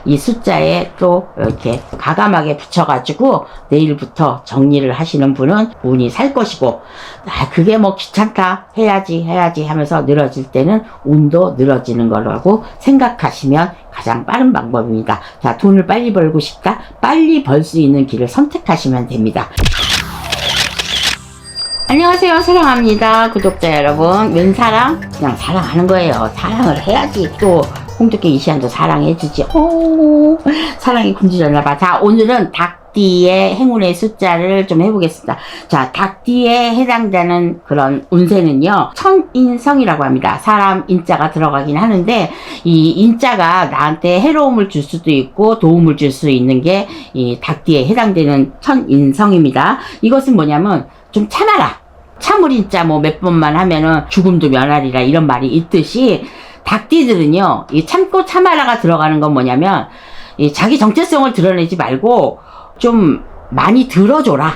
이 숫자에 또 이렇게 과감하게 붙여가지고 내일부터 정리를 하시는 분은 운이 살 것이고, 그게 뭐 귀찮다 해야지 하면서 늘어질 때는 운도 늘어지는 거라고 생각하시면 가장 빠른 방법입니다. 자, 돈을 빨리 벌고 싶다? 빨리 벌 수 있는 길을 선택하시면 됩니다. 안녕하세요, 사랑합니다 구독자 여러분. 웬사랑? 그냥 사랑하는 거예요. 사랑을 해야지 또 홍두깨 이시안도 사랑해주지. 오, 사랑이 굶주렸나봐. 자, 오늘은 닭띠의 행운의 숫자를 좀 해보겠습니다. 자, 닭띠에 해당되는 그런 운세는요, 천인성이라고 합니다. 사람 인자가 들어가긴 하는데, 이 인자가 나한테 해로움을 줄 수도 있고 도움을 줄 수 있는 게 이 닭띠에 해당되는 천인성입니다. 이것은 뭐냐면 좀 참아라. 참을인자 뭐 몇 번만 하면은 죽음도 면하리라, 이런 말이 있듯이 닭띠들은요, 이 참고 참아라가 들어가는 건 뭐냐면, 이 자기 정체성을 드러내지 말고 좀 많이 들어줘라.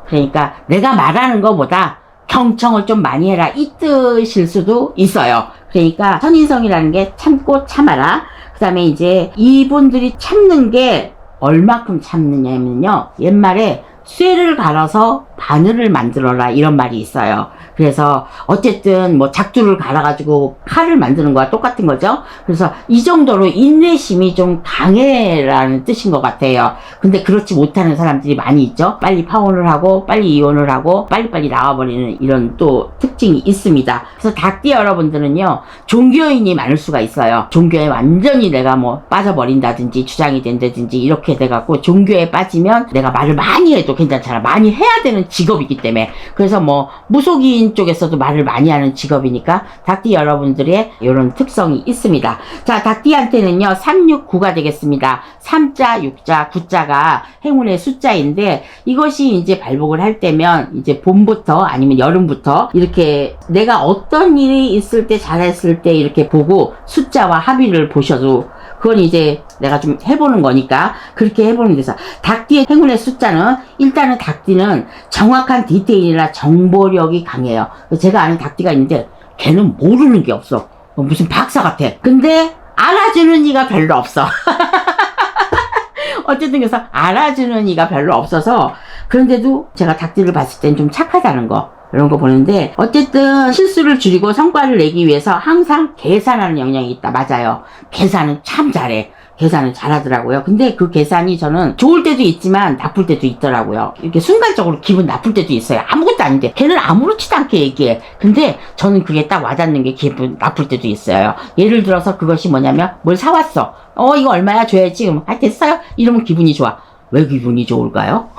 그러니까 내가 말하는 것보다 경청을 좀 많이 해라, 이 뜻일 수도 있어요. 그러니까 천인성이라는 게 참고 참아라. 그 다음에 이제 이분들이 참는 게 얼마큼 참느냐면요, 옛말에 쇠를 갈아서 바늘을 만들어라, 이런 말이 있어요. 그래서 어쨌든 뭐 작두를 갈아가지고 칼을 만드는 거와 똑같은 거죠. 그래서 이 정도로 인내심이 좀 강해라는 뜻인 것 같아요. 근데 그렇지 못하는 사람들이 많이 있죠. 빨리 파혼을 하고 빨리 이혼을 하고 빨리빨리 나와버리는 이런 또 특징이 있습니다. 그래서 닭띠 여러분들은요, 종교인이 많을 수가 있어요. 종교에 완전히 내가 뭐 빠져버린다든지 주장이 된다든지 이렇게 돼갖고, 종교에 빠지면 내가 말을 많이 해도 괜찮잖아. 많이 해야 되는 직업이기 때문에. 그래서 뭐 무속인 쪽에서도 말을 많이 하는 직업이니까 닭띠 여러분들의 이런 특성이 있습니다. 자, 닭띠한테는요 369가 되겠습니다. 3자, 6자, 9자가 행운의 숫자인데, 이것이 이제 발복을 할 때면 이제 봄부터 아니면 여름부터 이렇게 내가 어떤 일이 있을 때, 잘했을 때 이렇게 보고 숫자와 합의를 보셔도, 그건 이제 내가 좀 해보는 거니까 그렇게 해보는 데서, 닭띠의 행운의 숫자는 일단은 닭띠는 정확한 디테일이나 정보력이 강해요. 제가 아는 닭띠가 있는데 걔는 모르는 게 없어. 무슨 박사 같아. 근데 알아주는 이가 별로 없어. 어쨌든 그래서 알아주는 이가 별로 없어서, 그런데도 제가 닭띠를 봤을 땐 좀 착하다는 거, 이런 거 보는데, 어쨌든 실수를 줄이고 성과를 내기 위해서 항상 계산하는 영역이 있다. 맞아요. 계산은 참 잘해. 계산은 잘하더라고요. 근데 그 계산이 저는 좋을 때도 있지만 나쁠 때도 있더라고요. 이렇게 순간적으로 기분 나쁠 때도 있어요. 아무것도 아닌데 걔는 아무렇지도 않게 얘기해. 근데 저는 그게 딱 와닿는 게 기분 나쁠 때도 있어요. 예를 들어서 그것이 뭐냐면, 뭘 사왔어. 이거 얼마야? 줘야지. 됐어요? 이러면 기분이 좋아. 왜 기분이 좋을까요?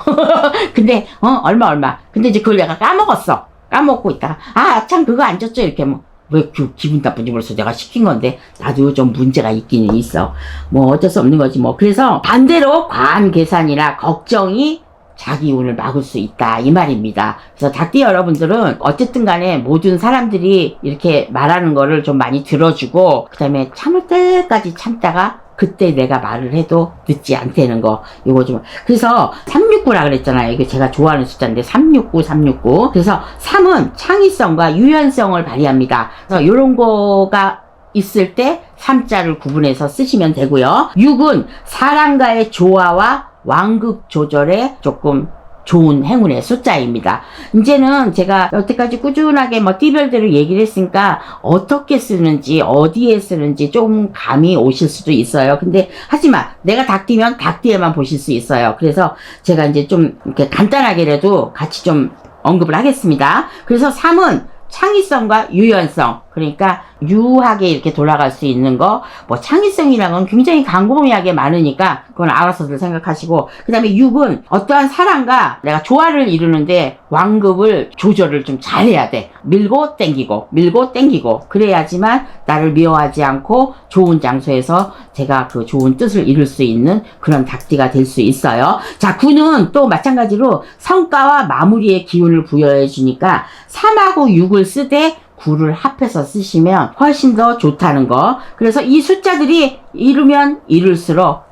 근데 얼마. 근데 이제 그걸 내가 까먹고 있다가, 참 그거 안 줬죠? 이렇게 뭐, 왜 기분 나쁜지 모르겠어. 내가 시킨 건데. 나도 좀 문제가 있기는 있어. 뭐 어쩔 수 없는 거지 뭐. 그래서 반대로 과한 계산이나 걱정이 자기 운을 막을 수 있다, 이 말입니다. 그래서 닭띠 여러분들은 어쨌든 간에 모든 사람들이 이렇게 말하는 거를 좀 많이 들어주고, 그 다음에 참을 때까지 참다가 그때 내가 말을 해도 늦지 않다는 거, 이거 좀. 그래서 369라 그랬잖아요. 이게 제가 좋아하는 숫자인데 369. 그래서 3은 창의성과 유연성을 발휘합니다. 그래서 요런 거가 있을 때 3자를 구분해서 쓰시면 되고요. 6은 사람과의 조화와 완급 조절에 조금 좋은 행운의 숫자입니다. 이제는 제가 여태까지 꾸준하게 뭐 띠별대로 얘기를 했으니까 어떻게 쓰는지, 어디에 쓰는지 좀 감이 오실 수도 있어요. 근데 하지만 내가 닭띠면 닭띠에만 보실 수 있어요. 그래서 제가 이제 좀 이렇게 간단하게라도 같이 좀 언급을 하겠습니다. 그래서 3은 창의성과 유연성, 그러니까 유하게 이렇게 돌아갈 수 있는 거, 뭐 창의성이라는 건 굉장히 광범위하게 많으니까 그건 알아서들 생각하시고, 그 다음에 6은 어떠한 사람과 내가 조화를 이루는데 완급을 조절을 좀 잘해야 돼. 밀고 땡기고 그래야지만 나를 미워하지 않고 좋은 장소에서 제가 그 좋은 뜻을 이룰 수 있는 그런 닭띠가 될 수 있어요. 자, 9는 또 마찬가지로 성과와 마무리의 기운을 부여해 주니까 3하고 6을 쓰되 9를 합해서 쓰시면 훨씬 더 좋다는 거. 그래서 이 숫자들이 이르면 이룰수록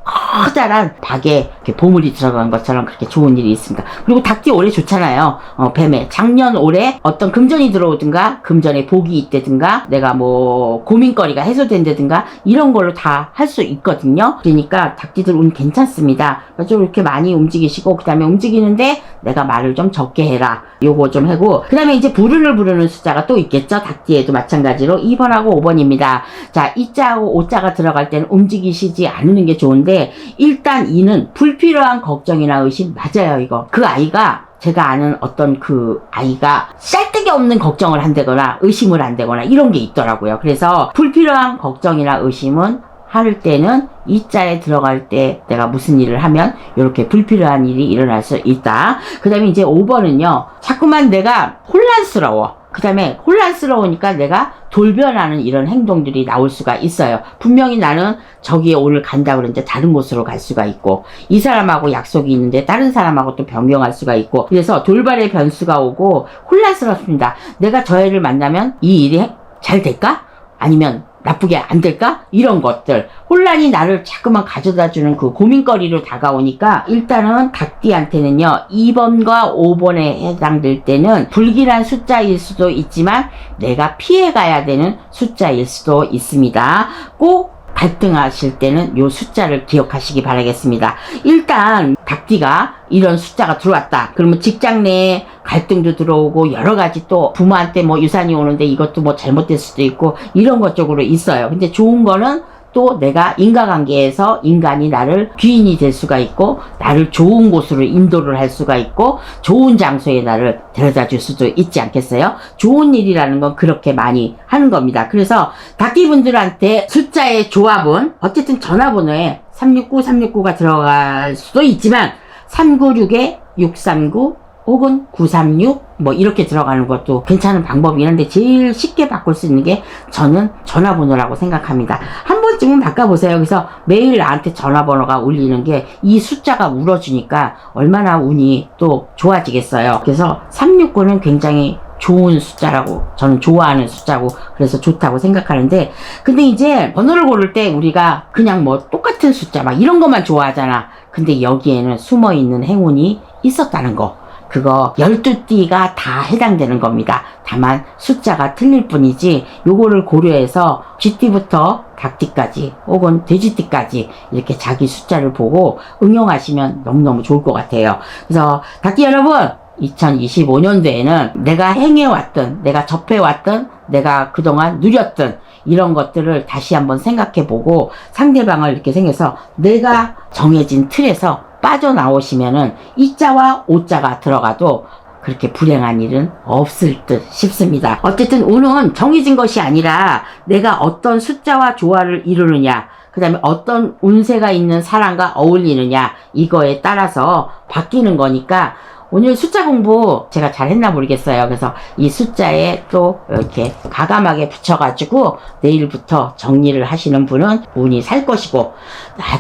커다란 박에 이렇게 보물이 들어간 것처럼 그렇게 좋은 일이 있습니다. 그리고 닭띠 올해 좋잖아요. 뱀에 작년 올해 어떤 금전이 들어오든가 금전에 복이 있다든가 내가 뭐 고민거리가 해소된다든가 이런 걸로 다 할 수 있거든요. 그러니까 닭띠들 운 괜찮습니다. 좀 이렇게 많이 움직이시고 그 다음에 움직이는데 내가 말을 좀 적게 해라. 요거 좀 하고 그 다음에 이제 불운을 부르는 숫자가 또 있겠죠. 닭띠에도 마찬가지로 2번하고 5번입니다. 자, 이자하고 오자가 들어갈 때는 움직이시지 않는 게 좋은데 일단 이는 불필요한 걱정이나 의심 맞아요. 이거 그 아이가 제가 아는 어떤 그 아이가 쌀데기 없는 걱정을 한다거나 의심을 한다거나 이런 게 있더라고요. 그래서 불필요한 걱정이나 의심은 할 때는 이자에 들어갈 때 내가 무슨 일을 하면 이렇게 불필요한 일이 일어날 수 있다. 그 다음에 이제 5번은요. 자꾸만 내가 혼란스러워. 그 다음에 혼란스러우니까 내가 돌변하는 이런 행동들이 나올 수가 있어요. 분명히 나는 저기에 오늘 간다고 그랬는데 다른 곳으로 갈 수가 있고 이 사람하고 약속이 있는데 다른 사람하고 또 변경할 수가 있고 그래서 돌발의 변수가 오고 혼란스럽습니다. 내가 저 애를 만나면 이 일이 잘 될까? 아니면 나쁘게 안 될까? 이런 것들. 혼란이 나를 자꾸만 가져다주는 그 고민거리로 다가오니까 일단은 닭띠한테는요. 2번과 5번에 해당될 때는 불길한 숫자일 수도 있지만 내가 피해가야 되는 숫자일 수도 있습니다. 꼭 갈등하실 때는 요 숫자를 기억하시기 바라겠습니다. 일단 닭띠가 이런 숫자가 들어왔다. 그러면 직장 내에 갈등도 들어오고 여러 가지 또 부모한테 뭐 유산이 오는데 이것도 뭐 잘못될 수도 있고 이런 것 쪽으로 있어요. 근데 좋은 거는 또 내가 인과관계에서 인간이 나를 귀인이 될 수가 있고 나를 좋은 곳으로 인도를 할 수가 있고 좋은 장소에 나를 데려다 줄 수도 있지 않겠어요? 좋은 일이라는 건 그렇게 많이 하는 겁니다. 그래서 닭띠분들한테 숫자의 조합은 어쨌든 전화번호에 369가 들어갈 수도 있지만 396에 639 혹은 936 뭐 이렇게 들어가는 것도 괜찮은 방법이긴 한데 제일 쉽게 바꿀 수 있는 게 저는 전화번호라고 생각합니다. 한 번쯤은 바꿔보세요. 그래서 매일 나한테 전화번호가 울리는 게 이 숫자가 울어주니까 얼마나 운이 또 좋아지겠어요. 그래서 369는 굉장히 좋은 숫자라고 저는 좋아하는 숫자고 그래서 좋다고 생각하는데 근데 이제 번호를 고를 때 우리가 그냥 뭐 똑같은 숫자 막 이런 것만 좋아하잖아. 근데 여기에는 숨어있는 행운이 있었다는 거 그거 12띠가 다 해당되는 겁니다. 다만 숫자가 틀릴 뿐이지 요거를 고려해서 쥐띠부터 닭띠까지 혹은 돼지띠까지 이렇게 자기 숫자를 보고 응용하시면 너무너무 좋을 것 같아요. 그래서 닭띠 여러분 2025년도에는 내가 행해왔던 내가 접해왔던 내가 그동안 누렸던 이런 것들을 다시 한번 생각해보고 상대방을 이렇게 생겨서 내가 정해진 틀에서 빠져나오시면은 이자와 오자가 들어가도 그렇게 불행한 일은 없을 듯 싶습니다. 어쨌든 운은 정해진 것이 아니라 내가 어떤 숫자와 조화를 이루느냐 그 다음에 어떤 운세가 있는 사람과 어울리느냐 이거에 따라서 바뀌는 거니까 오늘 숫자 공부 제가 잘했나 모르겠어요. 그래서 이 숫자에 또 이렇게 가감하게 붙여가지고 내일부터 정리를 하시는 분은 운이 살 것이고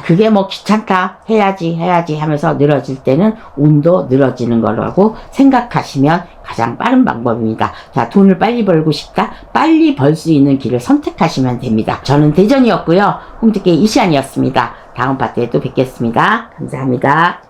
그게 뭐 귀찮다 해야지 하면서 늘어질 때는 운도 늘어지는 거라고 생각하시면 가장 빠른 방법입니다. 자, 돈을 빨리 벌고 싶다? 빨리 벌 수 있는 길을 선택하시면 됩니다. 저는 대전이었고요. 홍두깨 이시안이었습니다. 다음 파트에 또 뵙겠습니다. 감사합니다.